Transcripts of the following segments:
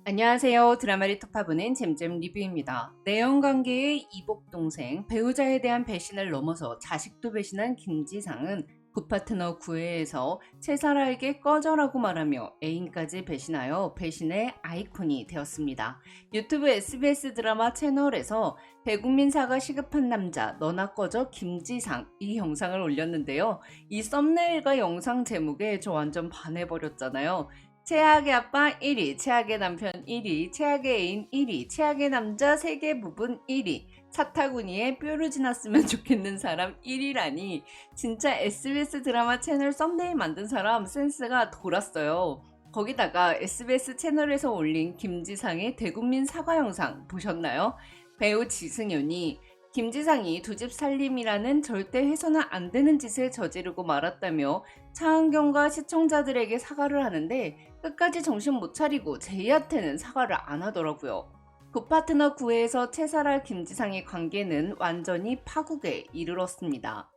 안녕하세요. 드라마를 톱파보는 잼잼 리뷰입니다. 내연관계의 이복동생, 배우자에 대한 배신을 넘어서 자식도 배신한 김지상은 부파트너 구애에서 채사라에게 꺼져라고 말하며 애인까지 배신하여 배신의 아이콘이 되었습니다. 유튜브 SBS 드라마 채널에서 배국민 사가 시급한 남자 너나 꺼져 김지상 이 영상을 올렸는데요. 이 썸네일과 영상 제목에 저 완전 반해버렸잖아요. 최악의 아빠 1위, 최악의 남편 1위, 최악의 애인 1위, 최악의 남자 세계 부분 1위, 사타구니에 뾰루 지났으면 좋겠는 사람 1위라니 진짜 SBS 드라마 채널 썸네일 만든 사람 센스가 돌았어요. 거기다가 SBS 채널에서 올린 김지상의 대국민 사과 영상 보셨나요? 배우 지승윤이 김지상이 두 집 살림이라는 절대 해서는 안 되는 짓을 저지르고 말았다며 차은경과 시청자들에게 사과를 하는데 끝까지 정신 못 차리고 제이한테는 사과를 안 하더라고요. 부파트너 구애에서 채사라 김지상의 관계는 완전히 파국에 이르렀습니다.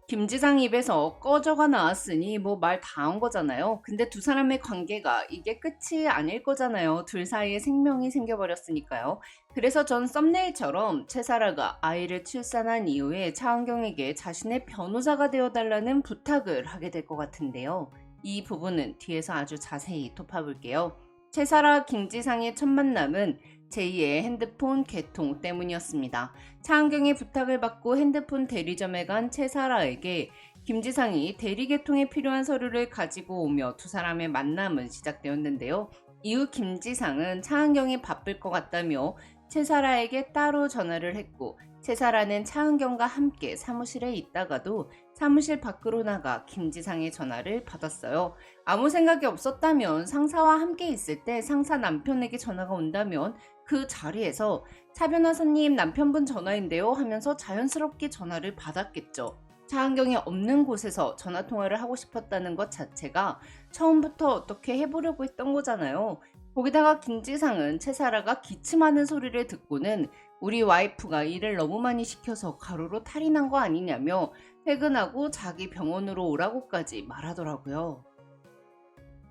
김지상 입에서 꺼져가 나왔으니 뭐 말 다 한 거잖아요. 근데 두 사람의 관계가 이게 끝이 아닐 거잖아요. 둘 사이에 생명이 생겨버렸으니까요. 그래서 전 썸네일처럼 채사라가 아이를 출산한 이후에 차은경에게 자신의 변호사가 되어달라는 부탁을 하게 될 것 같은데요. 이 부분은 뒤에서 아주 자세히 톱어볼게요. 채사라 김지상의 첫 만남은 제2의 핸드폰 개통 때문이었습니다. 차은경의 부탁을 받고 핸드폰 대리점에 간 채사라에게 김지상이 대리 개통에 필요한 서류를 가지고 오며 두 사람의 만남은 시작되었는데요. 이후 김지상은 차은경이 바쁠 것 같다며 채사라에게 따로 전화를 했고 채사라는 차은경과 함께 사무실에 있다가도 사무실 밖으로 나가 김지상의 전화를 받았어요. 아무 생각이 없었다면 상사와 함께 있을 때 상사 남편에게 전화가 온다면 그 자리에서 차 변호사님 남편분 전화인데요 하면서 자연스럽게 전화를 받았겠죠. 차은경이 없는 곳에서 전화통화를 하고 싶었다는 것 자체가 처음부터 어떻게 해보려고 했던 거잖아요. 거기다가 김지상은 채사라가 기침하는 소리를 듣고는 우리 와이프가 일을 너무 많이 시켜서 가루로 탈이 난 거 아니냐며 퇴근하고 자기 병원으로 오라고까지 말하더라고요.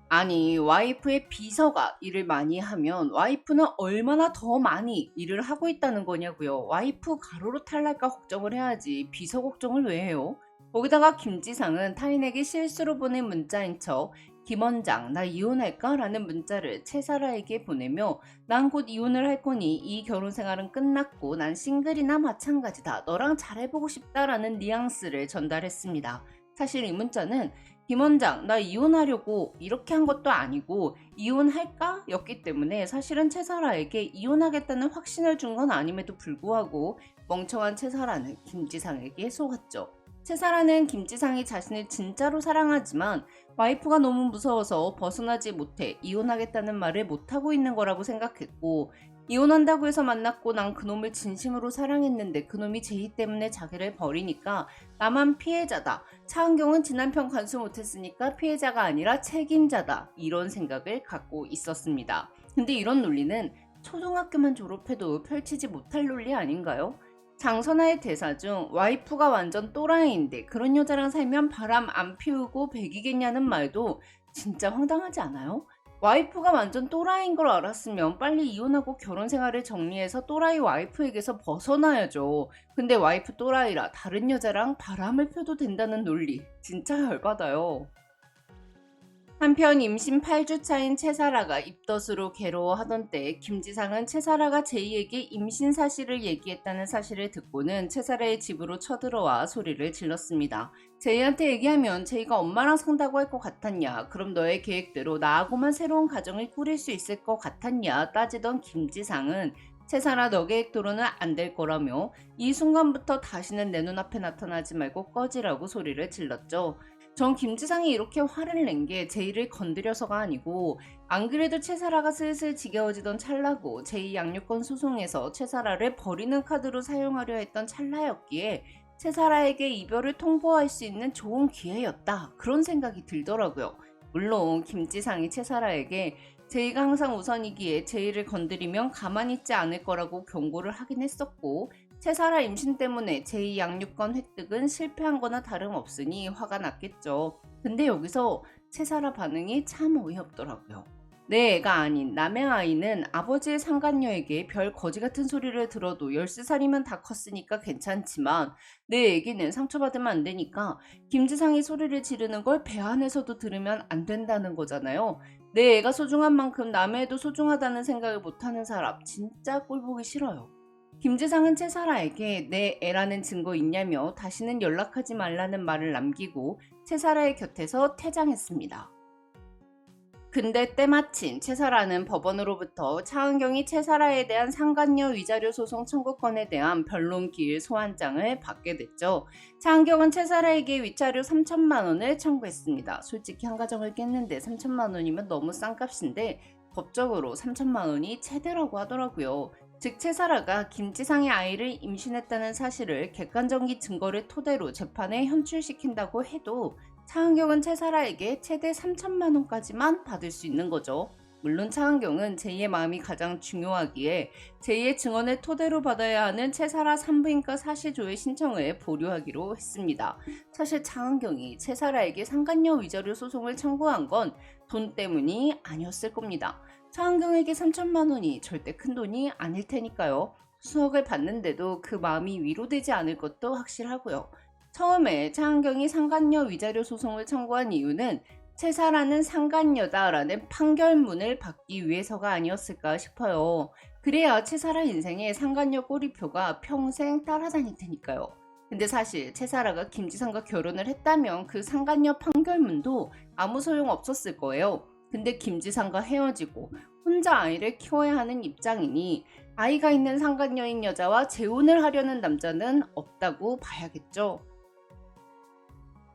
아니, 와이프의 비서가 일을 많이 하면 와이프는 얼마나 더 많이 일을 하고 있다는 거냐고요. 와이프 가로로 탈날까 걱정을 해야지 비서 걱정을 왜 해요? 거기다가 김지상은 타인에게 실수로 보낸 문자인 척 김원장 나 이혼할까? 라는 문자를 채사라에게 보내며 난 곧 이혼을 할 거니 이 결혼 생활은 끝났고 난 싱글이나 마찬가지다. 너랑 잘해보고 싶다라는 뉘앙스를 전달했습니다. 사실 이 문자는 김원장, 나 이혼하려고 이렇게 한 것도 아니고 이혼할까? 였기 때문에 사실은 채사라에게 이혼하겠다는 확신을 준 건 아님에도 불구하고 멍청한 채사라는 김지상에게 속았죠. 채사라는 김지상이 자신을 진짜로 사랑하지만 와이프가 너무 무서워서 벗어나지 못해 이혼하겠다는 말을 못하고 있는 거라고 생각했고 이혼한다고 해서 만났고 난 그놈을 진심으로 사랑했는데 그놈이 제이 때문에 자기를 버리니까 나만 피해자다. 차은경은 지난편 간수 못했으니까 피해자가 아니라 책임자다. 이런 생각을 갖고 있었습니다. 근데 이런 논리는 초등학교만 졸업해도 펼치지 못할 논리 아닌가요? 장선아의 대사 중 와이프가 완전 또라이인데 그런 여자랑 살면 바람 안 피우고 백이겠냐는 말도 진짜 황당하지 않아요? 와이프가 완전 또라이인 걸 알았으면 빨리 이혼하고 결혼 생활을 정리해서 또라이 와이프에게서 벗어나야죠. 근데 와이프 또라이라 다른 여자랑 바람을 펴도 된다는 논리 진짜 열받아요. 한편 임신 8주 차인 채사라가 입덧으로 괴로워하던 때 김지상은 채사라가 제이에게 임신 사실을 얘기했다는 사실을 듣고는 채사라의 집으로 쳐들어와 소리를 질렀습니다. 제이한테 얘기하면 제이가 엄마랑 산다고 할 것 같았냐? 그럼 너의 계획대로 나하고만 새로운 가정을 꾸릴 수 있을 것 같았냐? 따지던 김지상은 채사라 너 계획대로는 안 될 거라며 이 순간부터 다시는 내 눈앞에 나타나지 말고 꺼지라고 소리를 질렀죠. 전 김지상이 이렇게 화를 낸 게 제이를 건드려서가 아니고 안 그래도 채사라가 슬슬 지겨워지던 찰나고 제이 양육권 소송에서 채사라를 버리는 카드로 사용하려 했던 찰나였기에 채사라에게 이별을 통보할 수 있는 좋은 기회였다. 그런 생각이 들더라고요. 물론 김지상이 채사라에게 제이가 항상 우선이기에 제이를 건드리면 가만히 있지 않을 거라고 경고를 하긴 했었고 채사라 임신 때문에 제2 양육권 획득은 실패한 거나 다름없으니 화가 났겠죠. 근데 여기서 채사라 반응이 참 어이없더라고요. 내 애가 아닌 남의 아이는 아버지의 상간녀에게 별 거지 같은 소리를 들어도 13살이면 다 컸으니까 괜찮지만 내 애기는 상처받으면 안 되니까 김지상이 소리를 지르는 걸 배 안에서도 들으면 안 된다는 거잖아요. 내 애가 소중한 만큼 남의 애도 소중하다는 생각을 못하는 사람 진짜 꼴보기 싫어요. 김지상은 채사라에게 내 애라는 증거 있냐며 다시는 연락하지 말라는 말을 남기고 채사라의 곁에서 퇴장했습니다. 근데 때마침 채사라는 법원으로부터 차은경이 채사라에 대한 상간녀 위자료 소송 청구권에 대한 변론 기일 소환장을 받게 됐죠. 차은경은 채사라에게 위자료 3천만 원을 청구했습니다. 솔직히 한 가정을 깼는데 3천만 원이면 너무 싼 값인데 법적으로 3천만 원이 최대라고 하더라고요. 즉 채사라가 김지상의 아이를 임신했다는 사실을 객관적인 증거를 토대로 재판에 현출시킨다고 해도 차은경은 채사라에게 최대 3천만 원까지만 받을 수 있는 거죠. 물론 차은경은 제2의 마음이 가장 중요하기에 제2의 증언을 토대로 받아야 하는 채사라 산부인과 사실조회 신청을 보류하기로 했습니다. 사실 차은경이 채사라에게 상간녀 위자료 소송을 청구한 건 돈 때문이 아니었을 겁니다. 차은경에게 3천만 원이 절대 큰 돈이 아닐 테니까요. 수억을 받는데도 그 마음이 위로되지 않을 것도 확실하고요. 처음에 차은경이 상간녀 위자료 소송을 청구한 이유는 채사라는 상간녀다라는 판결문을 받기 위해서가 아니었을까 싶어요. 그래야 채사라 인생에 상간녀 꼬리표가 평생 따라다닐 테니까요. 근데 사실 채사라가 김지상과 결혼을 했다면 그 상간녀 판결문도 아무 소용 없었을 거예요. 근데 김지상과 헤어지고 혼자 아이를 키워야 하는 입장이니 아이가 있는 상간녀인 여자와 재혼을 하려는 남자는 없다고 봐야겠죠.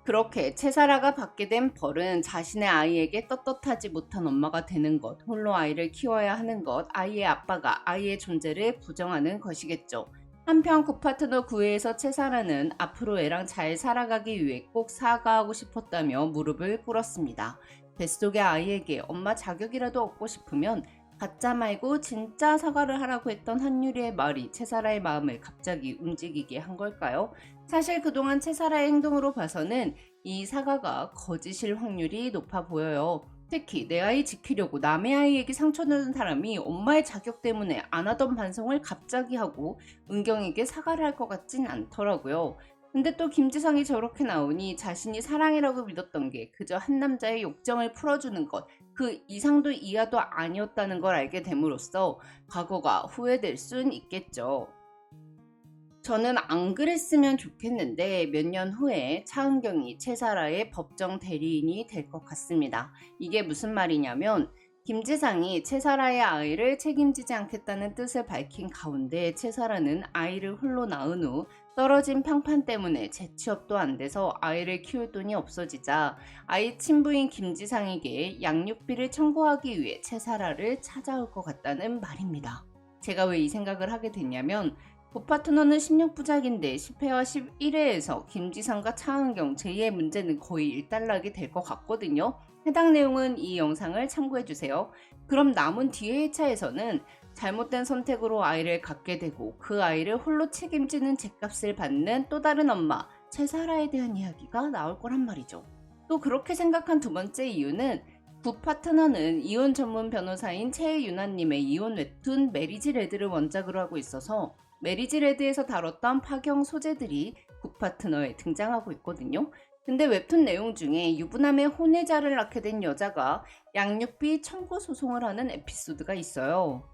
그렇게 채사라가 받게 된 벌은 자신의 아이에게 떳떳하지 못한 엄마가 되는 것, 홀로 아이를 키워야 하는 것, 아이의 아빠가 아이의 존재를 부정하는 것이겠죠. 한편 구파트너 구회에서 채사라는 앞으로 애랑 잘 살아가기 위해 꼭 사과하고 싶었다며 무릎을 꿇었습니다. 뱃속의 아이에게 엄마 자격이라도 얻고 싶으면 가짜 말고 진짜 사과를 하라고 했던 한유리의 말이 채사라의 마음을 갑자기 움직이게 한 걸까요? 사실 그동안 채사라의 행동으로 봐서는 이 사과가 거짓일 확률이 높아 보여요. 특히 내 아이 지키려고 남의 아이에게 상처 주는 사람이 엄마의 자격 때문에 안 하던 반성을 갑자기 하고 은경에게 사과를 할 것 같진 않더라고요. 근데 또 김지성이 저렇게 나오니 자신이 사랑이라고 믿었던 게 그저 한 남자의 욕정을 풀어주는 것, 그 이상도 이하도 아니었다는 걸 알게 됨으로써 과거가 후회될 순 있겠죠. 저는 안 그랬으면 좋겠는데 몇 년 후에 차은경이 채사라의 법정 대리인이 될 것 같습니다. 이게 무슨 말이냐면 김지상이 채사라의 아이를 책임지지 않겠다는 뜻을 밝힌 가운데 채사라는 아이를 홀로 낳은 후 떨어진 평판 때문에 재취업도 안 돼서 아이를 키울 돈이 없어지자 아이 친부인 김지상에게 양육비를 청구하기 위해 채사라를 찾아올 것 같다는 말입니다. 제가 왜 이 생각을 하게 됐냐면 고파트너는 16부작인데 10회와 11회에서 김지상과 차은경 제2의 문제는 거의 일단락이 될 것 같거든요. 해당 내용은 이 영상을 참고해주세요. 그럼 남은 뒤의 회차에서는 잘못된 선택으로 아이를 갖게 되고 그 아이를 홀로 책임지는 죗값을 받는 또 다른 엄마 채사라에 대한 이야기가 나올 거란 말이죠. 또 그렇게 생각한 두 번째 이유는 구파트너는 이혼 전문 변호사인 최유나님의 이혼 웹툰 메리지 레드를 원작으로 하고 있어서 메리지 레드에서 다뤘던 파경 소재들이 구파트너에 등장하고 있거든요. 근데 웹툰 내용 중에 유부남의 혼외자를 낳게 된 여자가 양육비 청구 소송을 하는 에피소드가 있어요.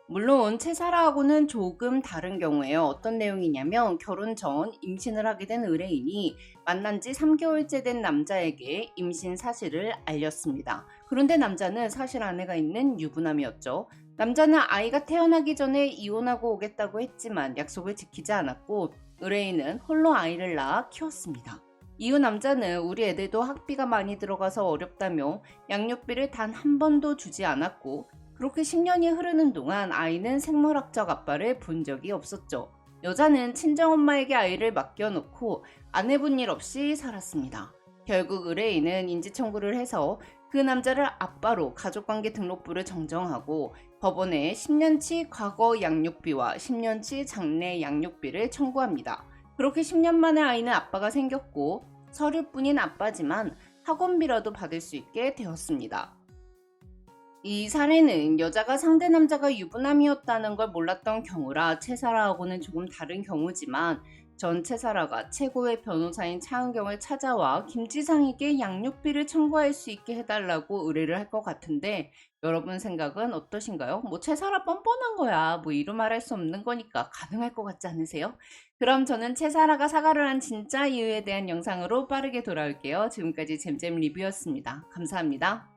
물론 채사라하고는 조금 다른 경우에요. 어떤 내용이냐면 결혼 전 임신을 하게 된 의뢰인이 만난 지 3개월째 된 남자에게 임신 사실을 알렸습니다. 그런데 남자는 사실 아내가 있는 유부남이었죠. 남자는 아이가 태어나기 전에 이혼하고 오겠다고 했지만 약속을 지키지 않았고 의뢰인은 홀로 아이를 낳아 키웠습니다. 이후 남자는 우리 애들도 학비가 많이 들어가서 어렵다며 양육비를 단 한 번도 주지 않았고 그렇게 10년이 흐르는 동안 아이는 생물학적 아빠를 본 적이 없었죠. 여자는 친정엄마에게 아이를 맡겨놓고 안 해본 일 없이 살았습니다. 결국 의뢰인은 인지청구를 해서 그 남자를 아빠로 가족관계 등록부를 정정하고 법원에 10년치 과거 양육비와 10년치 장래 양육비를 청구합니다. 그렇게 10년 만에 아이는 아빠가 생겼고 서류뿐인 아빠지만 학원비라도 받을 수 있게 되었습니다. 이 사례는 여자가 상대 남자가 유부남이었다는 걸 몰랐던 경우라 채사라하고는 조금 다른 경우지만, 전 채사라가 최고의 변호사인 차은경을 찾아와 김지상에게 양육비를 청구할 수 있게 해달라고 의뢰를 할 것 같은데, 여러분 생각은 어떠신가요? 뭐 채사라 뻔뻔한 거야, 뭐 이루 말할 수 없는 거니까 가능할 것 같지 않으세요? 그럼 저는 채사라가 사과를 한 진짜 이유에 대한 영상으로 빠르게 돌아올게요. 지금까지 잼잼 리뷰였습니다. 감사합니다.